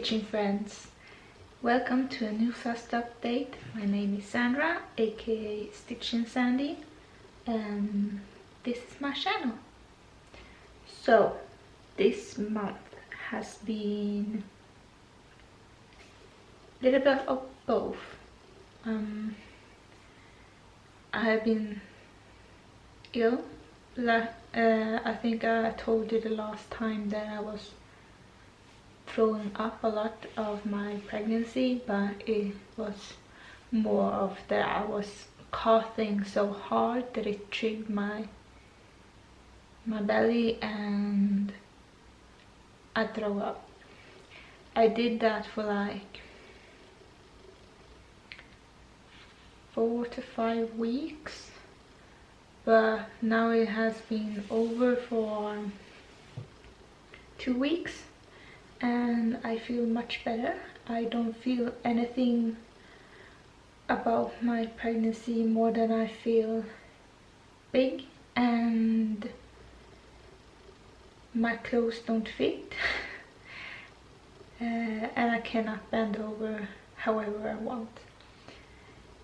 stitching friends, welcome to a new first update. My name is Sandra, aka Stitching Sandy, and this is my channel. So this month has been a little bit of both. I have been ill. I think I told you the last time that I was throwing up a lot of my pregnancy, but it was more of that I was coughing so hard that it triggered my belly and I throw up. I did that for like 4 to 5 weeks, but now it has been over for 2 weeks and I feel much better. I don't feel anything about my pregnancy more than I feel big and my clothes don't fit and I cannot bend over however I want.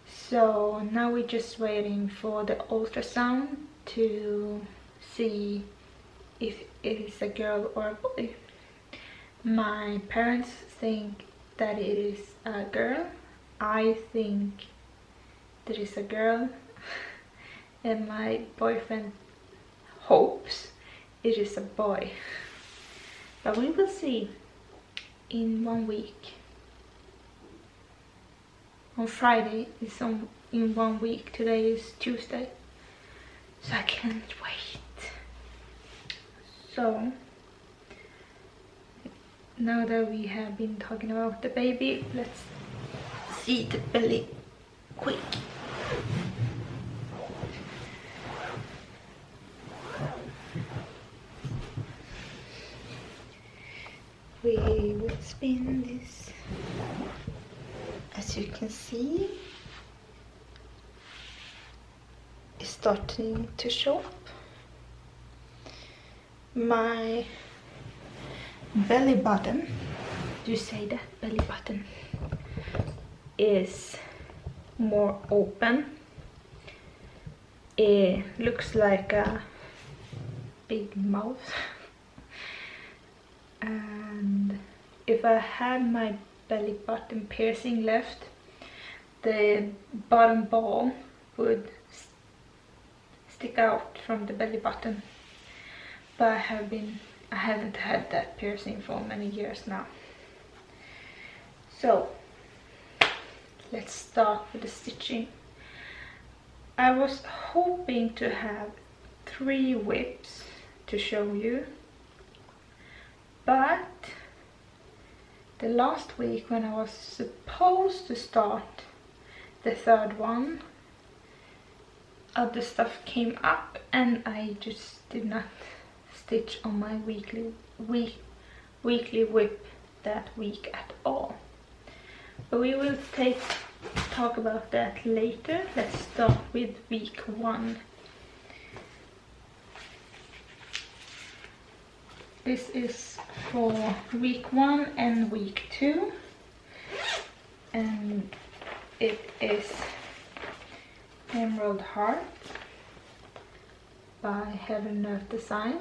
So now we're just waiting for the ultrasound to see if it is a girl or a boy. My parents think that it is a girl. I think that it's a girl. And my boyfriend hopes it is a boy. But we will see in 1 week. On Friday is in 1 week. Today is Tuesday. So I can't wait. So now that we have been talking about the baby, let's see the belly quick. We will spin this. As you can see, it's starting to show up. My belly button, do you say that? Belly button is more open. It looks like a big mouth. And if I had my belly button piercing left, the bottom ball would stick out from the belly button. But I haven't had that piercing for many years now. So let's start with the stitching. I was hoping to have 3 whips to show you, but the last week when I was supposed to start the 3rd one, other stuff came up and I just did not stitch on my weekly whip that week at all. But we will talk about that later. Let's start with week 1. This is for week 1 and week 2, and it is Emerald Heart by Heaven Earth Design.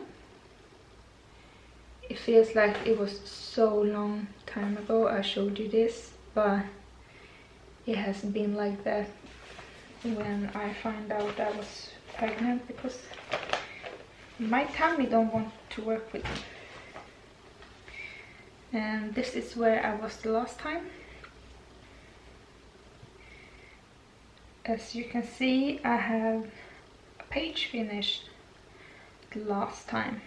It feels like it was so long time ago I showed you this, but it hasn't been like that when I found out I was pregnant, because my tummy don't want to work with me. And this is where I was the last time. As you can see, I have a page finished the last time.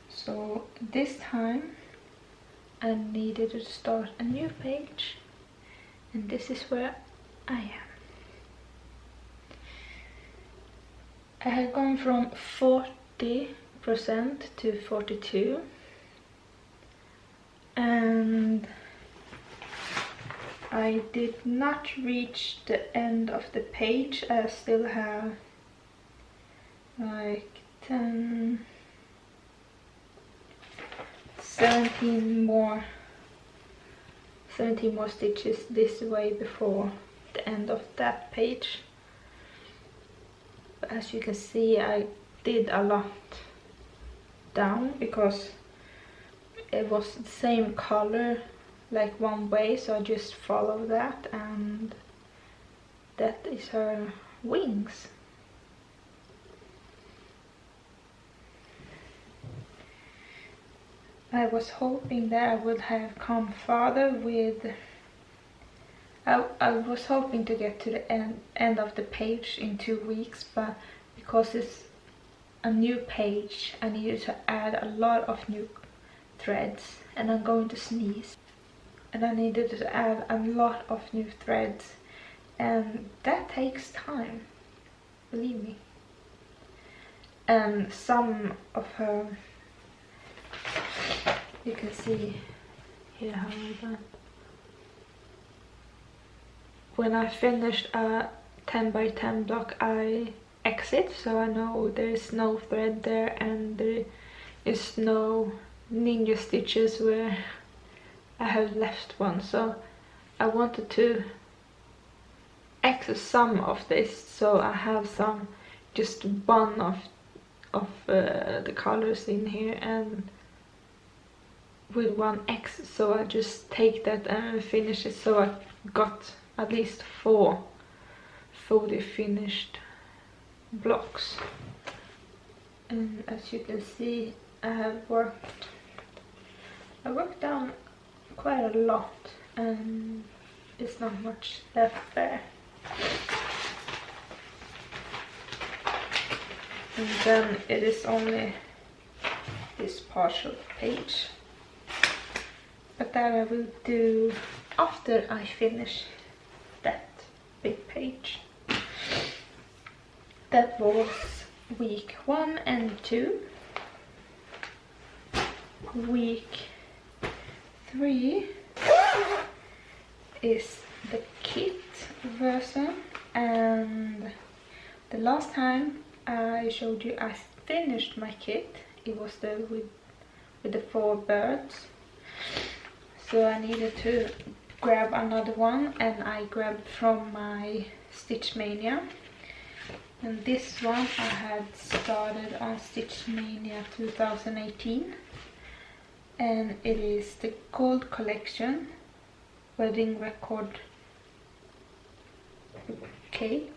So this time I needed to start a new page, and this is where I am. I have gone from 40% to 42%, and I did not reach the end of the page. I still have like 10 17 more stitches this way before the end of that page. But as you can see, I did a lot down because it was the same color like one way, so I just follow that, and that is her wings. I was hoping that I would have come farther with... I was hoping to get to the end of the page in 2 weeks, but because it's a new page, I needed to add a lot of new threads, and I'm going to sneeze. And I needed to add a lot of new threads, and that takes time, believe me. And some of her, you can see here how I done. When I finished a 10 by 10 block, I exit, so I know there is no thread there and there is no ninja stitches where I have left one. So I wanted to exit some of this, so I have some, just one of the colors in here, and with one X, so I just take that and finish it, so I got at least 4 fully finished blocks. And as you can see, I worked down quite a lot, and it's not much left there. And then it is only this partial page, but that I will do after I finish that big page. That was week 1 and 2. Week 3 is the kit version, and the last time I showed you I finished my kit, it was with the 4 birds. So I needed to grab another one, and I grabbed from my Stitch Mania. And this one I had started on Stitch Mania 2018. And it is the Gold Collection Wedding Record Cake.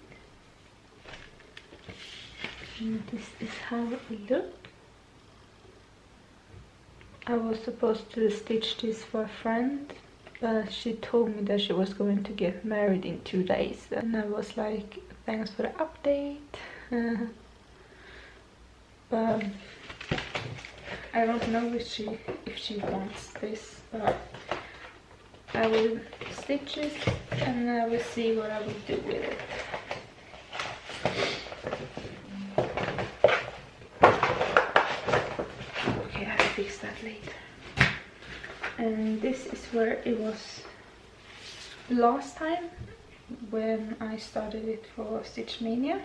And this is how it looked. I was supposed to stitch this for a friend, but she told me that she was going to get married in 2 days, and I was like, thanks for the update. But I don't know if she wants this, but I will stitch it and I will see what I will do with it. Okay, I will fix that later. And this is where it was last time when I started it for Stitch Mania.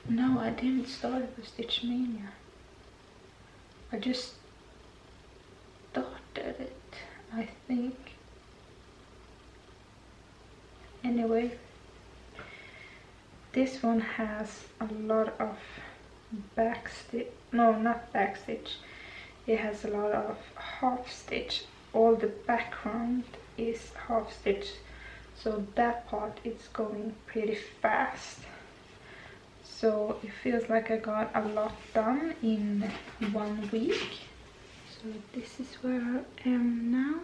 No, I didn't start it for Stitch Mania. I just started it, I think. Anyway, this one has a lot of backstitch. No, not backstitch. It has a lot of half stitch. All the background is half stitch, so that part is going pretty fast. So it feels like I got a lot done in 1 week. So this is where I am now.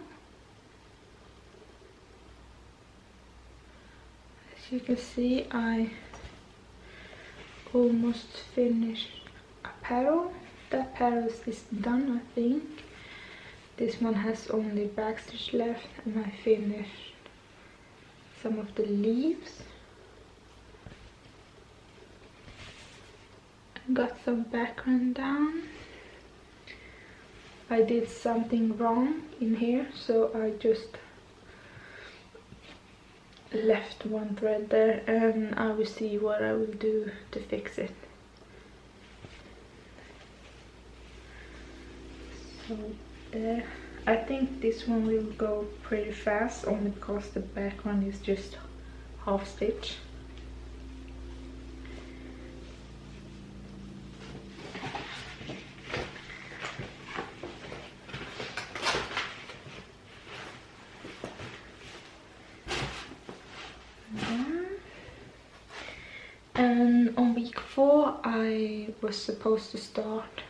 As you can see, I almost finished a petal. That petal is done, I think. This one has only backstitch left, and I finished some of the leaves. Got some background down. I did something wrong in here, so I just left one thread there, and I will see what I will do to fix it. I think this one will go pretty fast, only because the background is just half stitch. And on week 4 I was supposed to start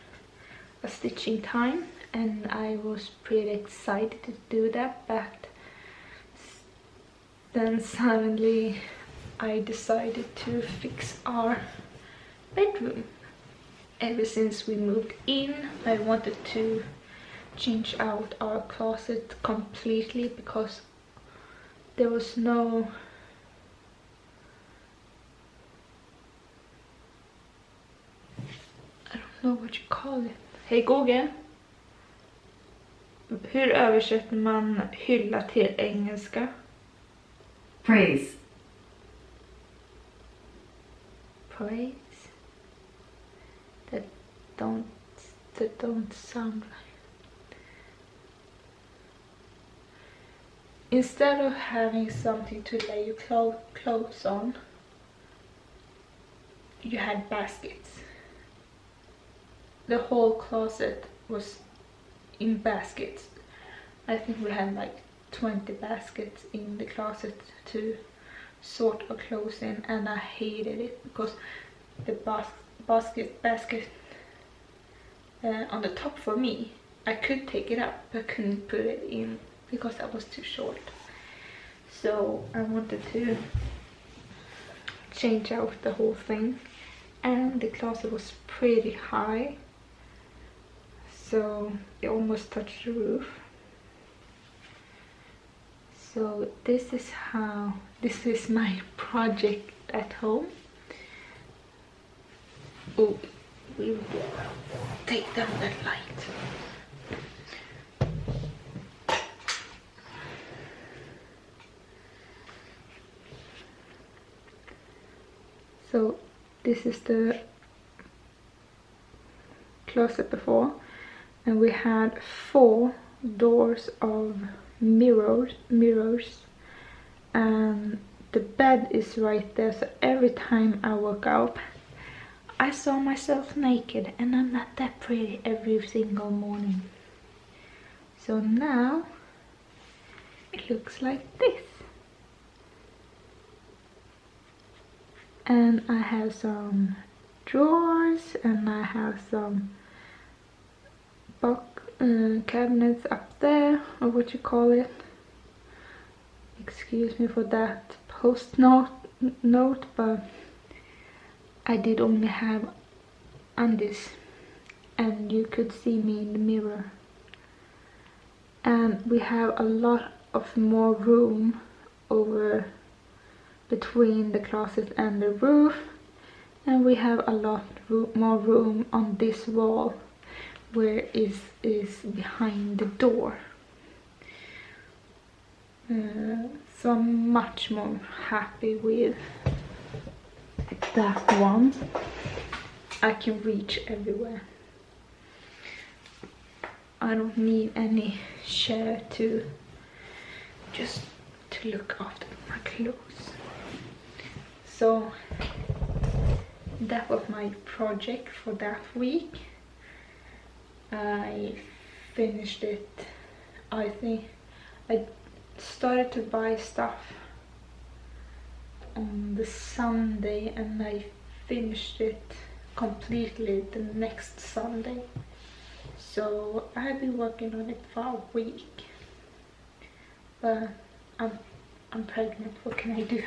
a stitching time, and I was pretty excited to do that, but then suddenly I decided to fix our bedroom. Ever since we moved in, I wanted to change out our closet completely, because there was no know what you call it. Hej Google! Hur översätter man hylla till engelska? Praise. Praise? That don't sound right. Instead of having something to lay your clothes on, you had baskets. The whole closet was in baskets. I think we had like 20 baskets in the closet to sort our clothes in, and I hated it because the basket on the top for me, I could take it up but couldn't put it in because that was too short. So I wanted to change out the whole thing, and the closet was pretty high, so it almost touched the roof. So this is my project at home. Oh, we will take down that light. So this is the closet before, and we had 4 doors of mirrors, and the bed is right there, so every time I woke up I saw myself naked, and I'm not that pretty every single morning. So now it looks like this. And I have some drawers, and I have some cabinets up there, or what you call it. Excuse me for that post-note, but I did only have undies, and you could see me in the mirror. And we have a lot of more room over between the closet and the roof, and we have a lot more room on this wall where is behind the door. So I'm much more happy with that one. I can reach everywhere. I don't need any chair to look after my clothes. So that was my project for that week. I finished it. I think I started to buy stuff on the Sunday, and I finished it completely the next Sunday. So I've been working on it for a week, but I'm pregnant. What can I do?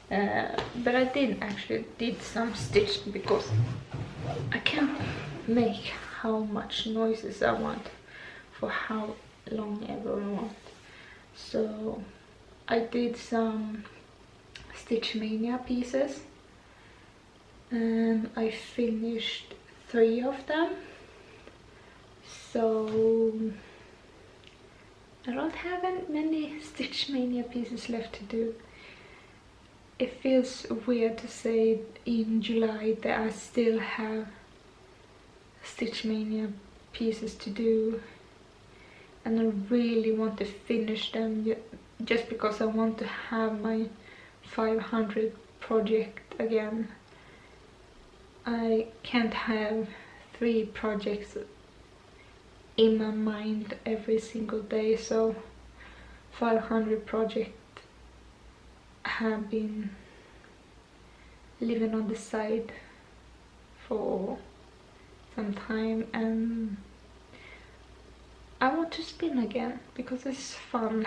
But I did some stitching because I can't make how much noises I want for how long ever I want. So I did some Stitch Mania pieces, and I finished 3 of them. So I don't have many Stitch Mania pieces left to do. It feels weird to say in July that I still have Stitch Mania pieces to do, and I really want to finish them just because I want to have my 500 project again. I can't have 3 projects in my mind every single day, so 500 projects have been living on the side for some time, and I want to spin again because it's fun.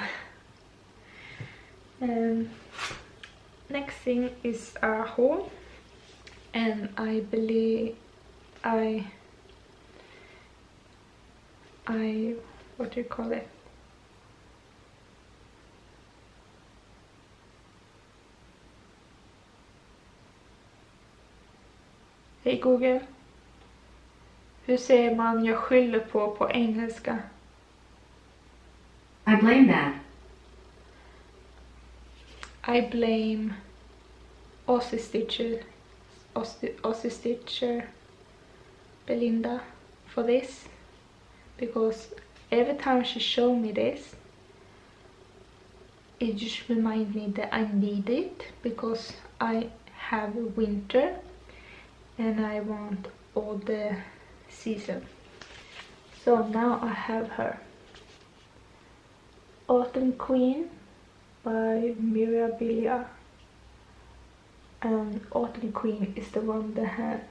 Next thing is a haul, and I believe I what do you call it? Hej Google. Hur säger man jag skyller på engelska? I blame that. I blame Aussie Stitcher Belinda for this, because every time she showed me this, it just reminds me that I need it because I have winter and I want all the season. So now I have her. Autumn Queen by Mirabilia, and Autumn Queen is the one that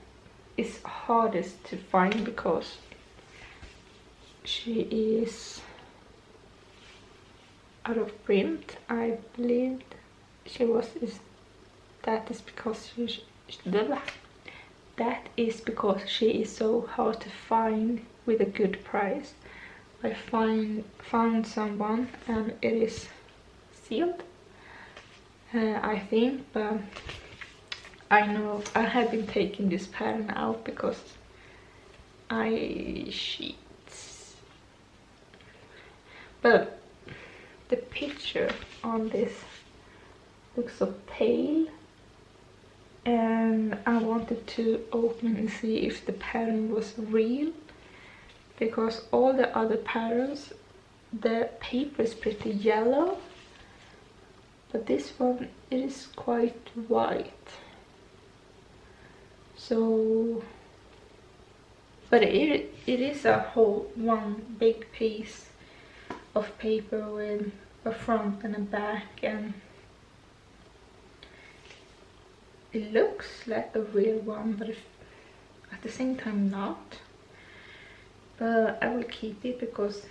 is hardest to find because she is out of print. I believe she was. That is because she is so hard to find with a good price. I found someone and it is sealed, I think, but I know I have been taking this pattern out because sheets. But the picture on this looks so pale, and I wanted to open and see if the pattern was real, because all the other patterns, the paper is pretty yellow, but this one, it is quite white. So, but it is a whole one big piece of paper with a front and a back, and it looks like a real one, but at the same time not. But I will keep it because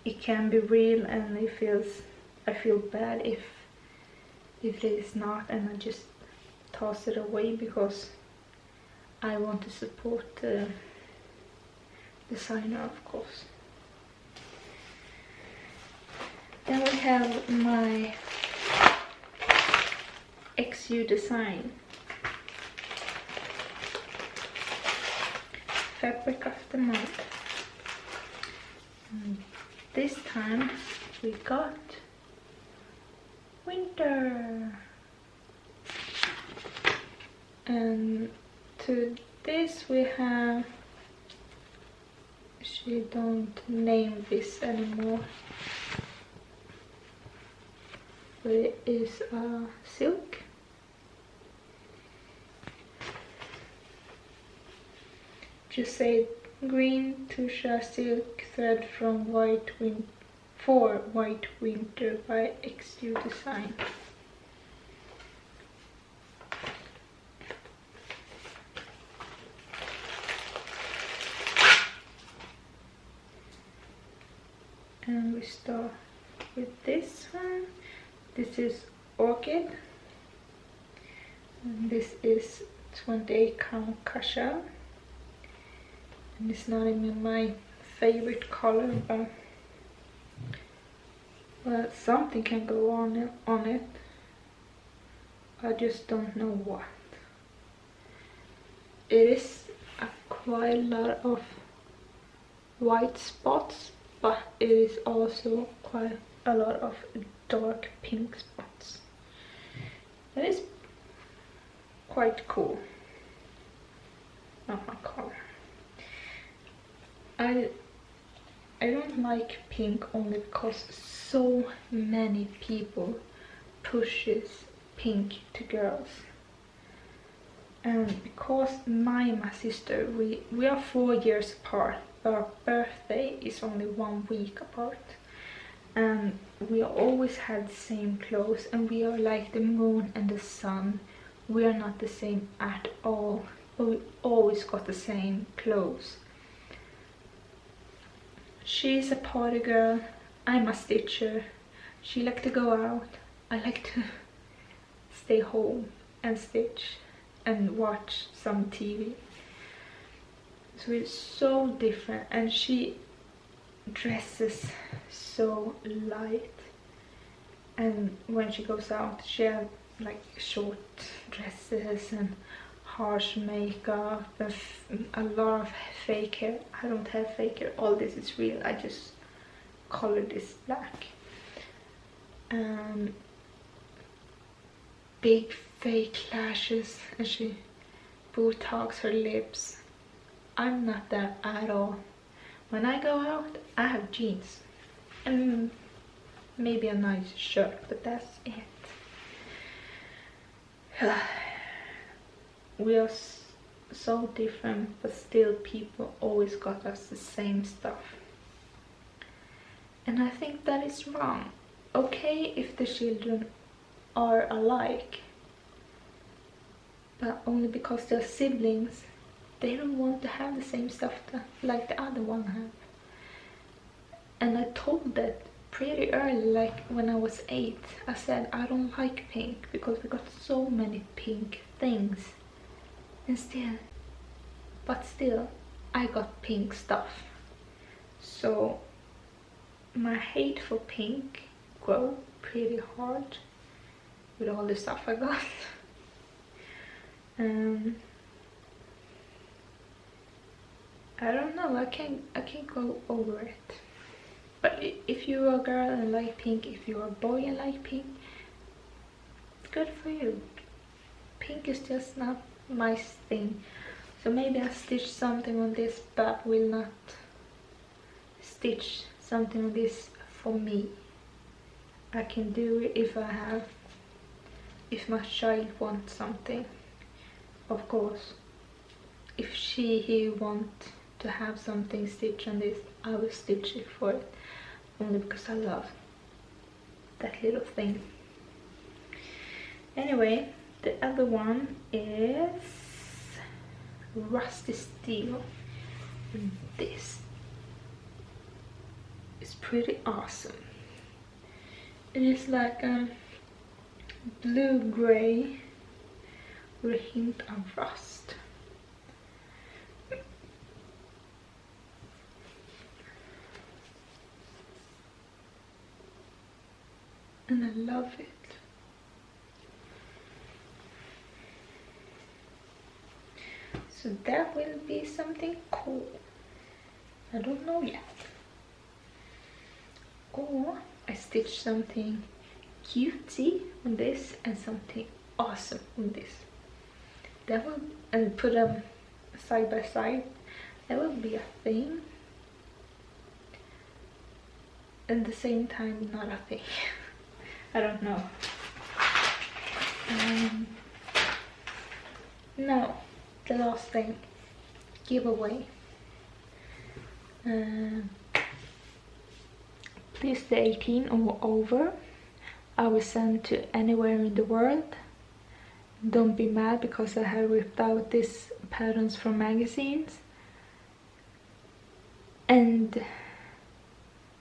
it can be real, and I feel bad if it is not, and I just toss it away because I want to support the designer, of course. Then we have my XU design fabric of the month. And this time we got winter, and to this we have, she don't name this anymore, but it is a silk. Just say green Tusha silk thread from for White Winter by XU Design. And we start with this one. This is Orchid, and this is 28 count kasha, and it's not even my favorite color, but something can go on it. I just don't know what. It is quite a lot of white spots, but it is also quite a lot of dark pink spots. It is quite cool. Not my color. I don't like pink only because so many people pushes pink to girls. And because my sister, we are 4 years apart, but our birthday is only 1 week apart. And we always had the same clothes, and we are like the moon and the sun. We are not the same at all, but we always got the same clothes. She's a party girl, I'm a stitcher. She likes to go out, I like to stay home and stitch and watch some TV. So it's so different, and she dresses so light, and when she goes out she has like short dresses and harsh makeup and a lot of fake hair. I don't have fake hair, all this is real, I just colored this black. Big fake lashes, and she Botox her lips. I'm not that at all. When I go out, I have jeans and maybe a nice shirt, but that's it. We are so different, but still people always got us the same stuff. And I think that is wrong. Okay if the children are alike, but only because they're siblings, they don't want to have the same stuff like the other one have. And I told that pretty early, like when I was 8. I said I don't like pink because we got so many pink things. And still I got pink stuff. So my hate for pink grew pretty hard with all the stuff I got. I don't know, I can't go over it. But if you're a girl and like pink, if you're a boy and like pink, good for you. Pink is just not my thing. So maybe I stitch something on this, but will not stitch something on this for me. I can do it if my child wants something, of course. If he wants to have something stitched on this, I will stitch it for it, only because I love that little thing. Anyway, the other one is rusty steel. This is pretty awesome. It is like a blue-gray with a hint of rust. And I love it. So that will be something cool. I don't know yet. Or I stitch something cutesy on this and something awesome on this. That will, and put them side by side. That will be a thing. At the same time, not a thing. I don't know. Now, the last thing, giveaway. Please stay 18 or over. I will send to anywhere in the world. Don't be mad because I have ripped out these patterns from magazines. And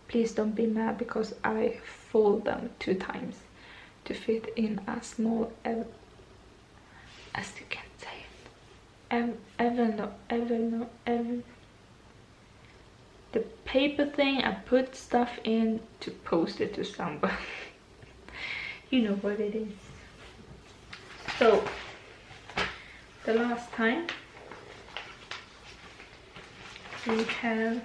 please don't be mad because I fold them 2 times to fit in a small, as you can say it, the paper thing I put stuff in to post it to someone. You know what it is. So the last time we have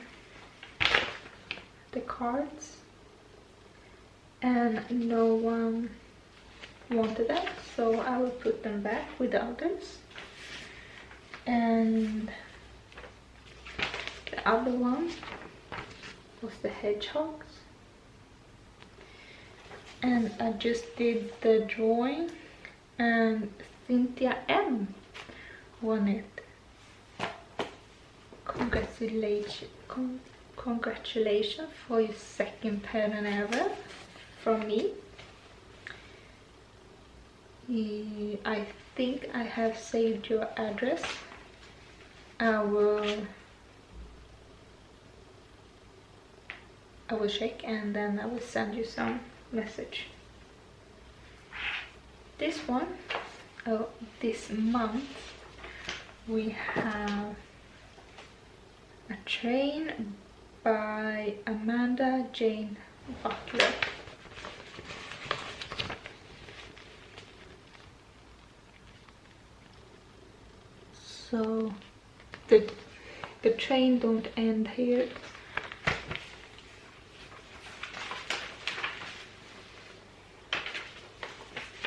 the cards and no one wanted that, so I will put them back with the others. And The other one was the hedgehogs. And I just did the drawing and Cynthia M won it. Congratulations for your second pattern ever from me. I think I have saved your address. I will check and then I will send you some message. This one, this month we have a train by Amanda Jane Butler. So the train don't end here.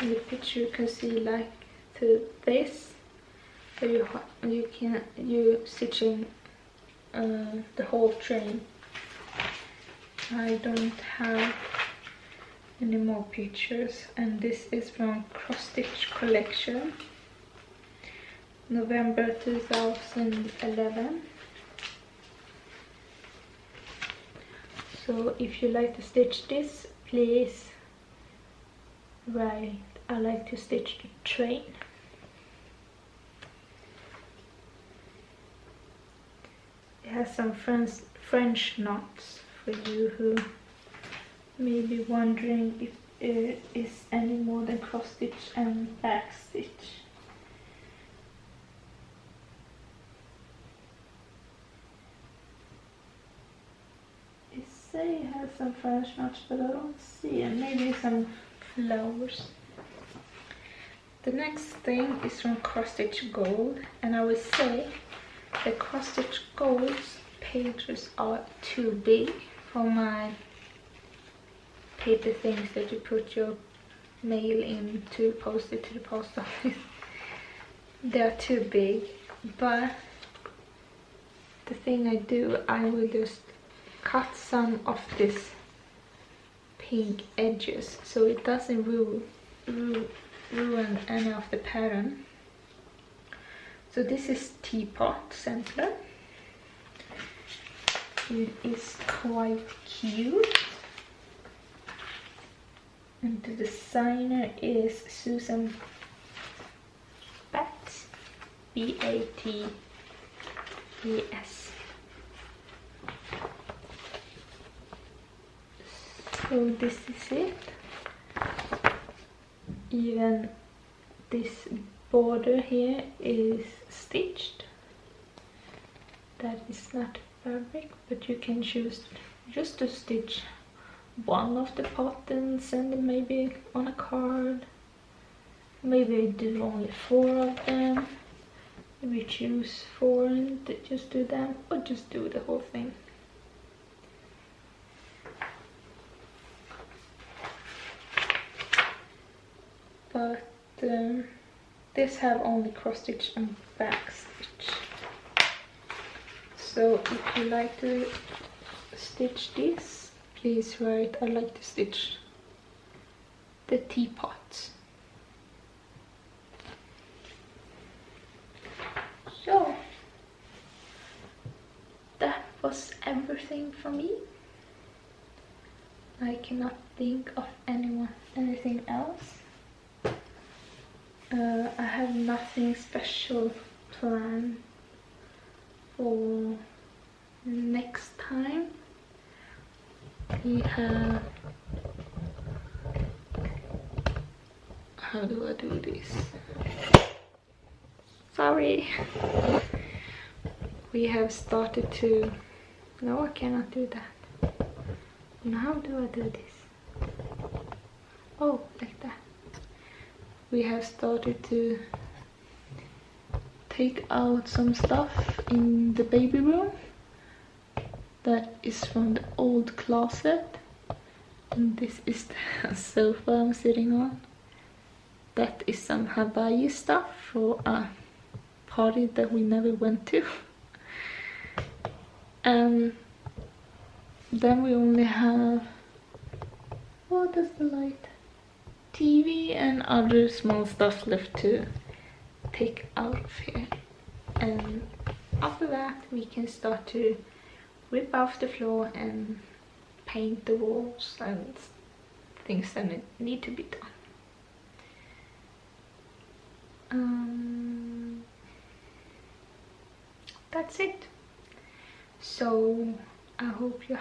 In the picture you can see like to this, so you stitching the whole train. I don't have any more pictures, and this is from Cross Stitch Collection, November 2011. So if you like to stitch this, please write I like to stitch the train. It has some French knots for you who may be wondering if it is any more than cross stitch and back stitch. It say it has some French knots, but I don't see it. Maybe some flowers. The next thing is from Cross Stitch Gold, and I would say the Cross Stitch Gold's pages are too big for my paper things that you put your mail in to post it to the post office. They are too big, but the thing I do, I will just cut some of this pink edges so it doesn't ruin any of the pattern. So this is Teapot Center. It is quite cute, and the designer is Susan Batts, B-A-T-E-S. So this is it. Even this border here is stitched. That is not fabric, but you can choose just to stitch one of the patterns and then maybe on a card. Maybe do only 4 of them. Maybe choose 4 and just do them, or just do the whole thing. But this have only cross stitch and back stitch. So if you like to stitch this, please write I like to stitch the teapot. So that was everything for me. I cannot think of anything else. I have nothing special planned for next time. We have, how do I do this? Sorry. We have started to, no, I cannot do that. And how do I do this? Oh, like that. We have started to take out some stuff in the baby room that is from the old closet, and this is the sofa I'm sitting on. That is some Hawaii stuff for a party that we never went to. And then we only have, what is the light? TV and other small stuff left to take out of here. And after that we can start to rip off the floor and paint the walls and things that need to be done. That's it. So I hope you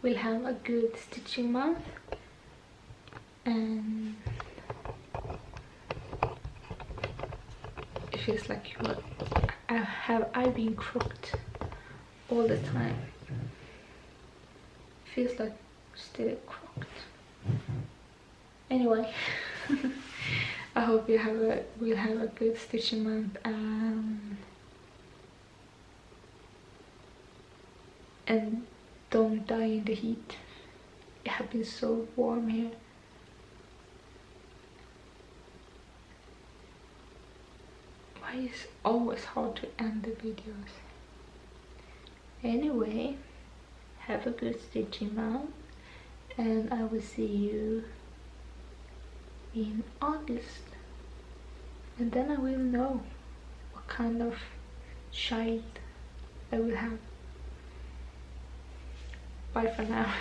will have a good stitching month, and it feels like I've been crooked all the time. Feels like still crooked. Anyway, I hope you will have a good stitching month, and don't die in the heat. It has been so warm here. Why is it always hard to end the videos? Anyway, have a good stitching month, and I will see you in August, and then I will know what kind of child I will have. Bye for now.